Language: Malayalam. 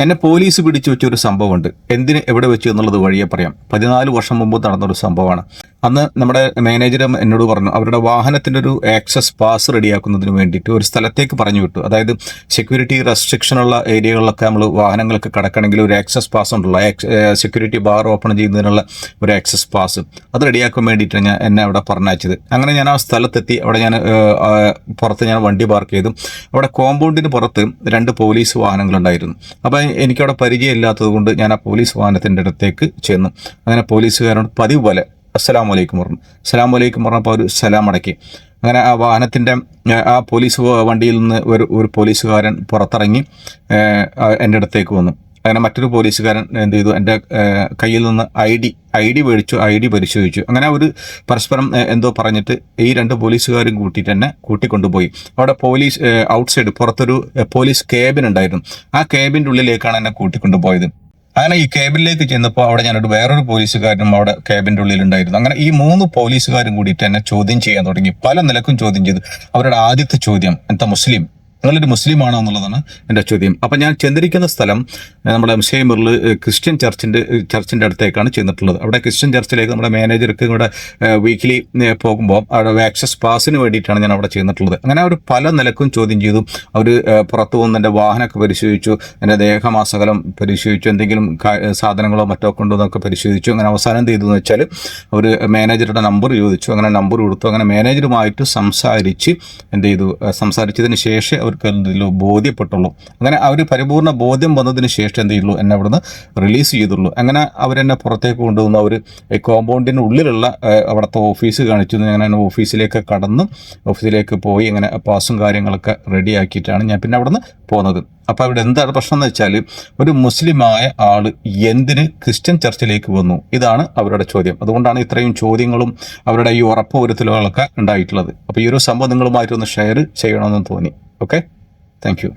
എന്നെ പോലീസ് പിടിച്ചു വെച്ചൊരു സംഭവമുണ്ട്. എന്തിന് എവിടെ വെച്ച് എന്നുള്ളത് വഴിയെ പറയാം. 14 വർഷം മുമ്പ് നടന്നൊരു സംഭവമാണ്. അന്ന് നമ്മുടെ മാനേജർ എന്നോട് പറഞ്ഞു, അവരുടെ വാഹനത്തിൻ്റെ ഒരു ആക്സസ് പാസ് റെഡിയാക്കുന്നതിന് വേണ്ടിയിട്ട് ഒരു സ്ഥലത്തേക്ക് പറഞ്ഞു വിട്ടു. അതായത് സെക്യൂരിറ്റി റെസ്ട്രിക്ഷനുള്ള ഏരിയകളിലൊക്കെ നമ്മൾ വാഹനങ്ങളൊക്കെ കടക്കണമെങ്കിൽ ഒരു ആക്സസ് പാസ് ഉണ്ടല്ലോ, സെക്യൂരിറ്റി ബാർ ഓപ്പൺ ചെയ്യുന്നതിനുള്ള ഒരു ആക്സസ് പാസ്, അത് റെഡിയാക്കാൻ വേണ്ടിയിട്ടാണ് എന്നെ അവിടെ പറഞ്ഞയച്ചത്. അങ്ങനെ ഞാൻ ആ സ്ഥലത്തെത്തി. അവിടെ ഞാൻ പുറത്ത് ഞാൻ വണ്ടി പാർക്ക് ചെയ്തു. അവിടെ കോമ്പൗണ്ടിന് പുറത്ത് 2 പോലീസ് വാഹനങ്ങളുണ്ടായിരുന്നു. അപ്പോൾ എനിക്കവിടെ പരിചയമില്ലാത്തത് കൊണ്ട് ഞാൻ ആ പോലീസ് വാഹനത്തിൻ്റെ അടുത്തേക്ക് ചെന്നു. അങ്ങനെ പോലീസുകാരോട് പതിവ് പോലെ അസ്സലാമു അലൈക്കും പറഞ്ഞു. അസ്സലാമു അലൈക്കും പറഞ്ഞപ്പോൾ ഒരു സലാം അടക്കി. അങ്ങനെ ആ വാഹനത്തിൻ്റെ ആ പോലീസ് വണ്ടിയിൽ നിന്ന് ഒരു പോലീസുകാരൻ പുറത്തിറങ്ങി എൻ്റെ അടുത്തേക്ക് വന്നു. അങ്ങനെ മറ്റൊരു പോലീസുകാരൻ എന്ത് ചെയ്തു, എൻ്റെ കയ്യിൽ നിന്ന് ഐ ഡി മേടിച്ചു, ഐ ഡി പരിശോധിച്ചു. അങ്ങനെ ഒരു പരസ്പരം എന്തോ പറഞ്ഞിട്ട് ഈ 2 പോലീസുകാരും കൂട്ടിയിട്ട് എന്നെ കൂട്ടിക്കൊണ്ടുപോയി. അവിടെ പോലീസ് ഔട്ട്സൈഡ് പുറത്തൊരു പോലീസ് ക്യാബിൻ ഉണ്ടായിരുന്നു. ആ ക്യാബിൻ്റെ ഉള്ളിലേക്കാണ് എന്നെ കൂട്ടിക്കൊണ്ടുപോയത്. അങ്ങനെ ഈ ക്യാബിനിലേക്ക് ചെന്നപ്പോൾ അവിടെ വേറൊരു പോലീസുകാരനും അവിടെ ക്യാബിൻ്റെ ഉള്ളിലുണ്ടായിരുന്നു. അങ്ങനെ ഈ 3 പോലീസുകാരും കൂടിയിട്ട് എന്നെ ചോദ്യം ചെയ്യാൻ തുടങ്ങി. പല നിലക്കും ചോദ്യം ചെയ്തു. അവരുടെ ആദ്യത്തെ ചോദ്യം, എന്താ മുസ്ലിം, നിങ്ങളൊരു മുസ്ലിമാണോ എന്നുള്ളതാണ് എൻ്റെ ചോദ്യം. അപ്പം ഞാൻ ചെന്നിരിക്കുന്ന സ്ഥലം നമ്മുടെ മുസ്ലിമിൽ ക്രിസ്ത്യൻ ചർച്ചിൻ്റെ അടുത്തേക്കാണ് ചെന്നിട്ടുള്ളത്. അവിടെ ക്രിസ്ത്യൻ ചർച്ചിലേക്ക് നമ്മുടെ മാനേജർക്ക് ഇവിടെ വീക്കിലി പോകുമ്പോൾ അവിടെ ആക്സസ് പാസിന് വേണ്ടിയിട്ടാണ് ഞാൻ അവിടെ ചെന്നിട്ടുള്ളത്. അങ്ങനെ അവർ പല നിലക്കും ചോദ്യം ചെയ്തു. അവർ പുറത്തു വന്ന് എൻ്റെ വാഹനമൊക്കെ പരിശോധിച്ചു, എൻ്റെ ദേഹമാസകലം പരിശോധിച്ചു, എന്തെങ്കിലും സാധനങ്ങളോ മറ്റോ കൊണ്ടുവന്നൊക്കെ പരിശോധിച്ചു. അങ്ങനെ അവസാനം എന്ത് ചെയ്തു എന്ന് വെച്ചാൽ അവർ മാനേജറുടെ നമ്പർ ചോദിച്ചു. അങ്ങനെ നമ്പർ കൊടുത്തു. അങ്ങനെ മാനേജറുമായിട്ട് സംസാരിച്ചതിന് ശേഷം അവർക്ക് എന്തെല്ലോ ബോധ്യപ്പെട്ടുള്ളൂ. അങ്ങനെ അവർ പരിപൂർണ്ണ ബോധ്യം വന്നതിന് ശേഷം എന്ത് ചെയ്യുള്ളൂ, എന്നെ അവിടുന്ന് റിലീസ് ചെയ്തുള്ളൂ. അങ്ങനെ അവരെന്നെ പുറത്തേക്ക് കൊണ്ടുവന്ന് അവർ കോമ്പൗണ്ടിന് ഉള്ളിലുള്ള അവിടുത്തെ ഓഫീസ് കാണിച്ചു. ഞാൻ ഓഫീസിലേക്ക് കടന്നു, ഓഫീസിലേക്ക് പോയി അങ്ങനെ പാസും കാര്യങ്ങളൊക്കെ റെഡിയാക്കിയിട്ടാണ് ഞാൻ പിന്നെ അവിടുന്ന് പോകുന്നത്. അപ്പോൾ അവിടെ എന്താണ് പ്രശ്നം എന്ന് വെച്ചാൽ, ഒരു മുസ്ലിമായ ആൾ എന്തിന് ക്രിസ്ത്യൻ ചർച്ചിലേക്ക് വന്നു? ഇതാണ് അവരുടെ ചോദ്യം. അതുകൊണ്ടാണ് ഇത്രയും ചോദ്യങ്ങളും അവരുടെ ഈ ഉറപ്പുവരുത്തലുകളൊക്കെ ഉണ്ടായിട്ടുള്ളത്. അപ്പോൾ ഈ ഒരു സംഭവം നിങ്ങളുമായിട്ടൊന്ന് ഷെയർ ചെയ്യണമെന്ന് തോന്നി. Okay, thank you.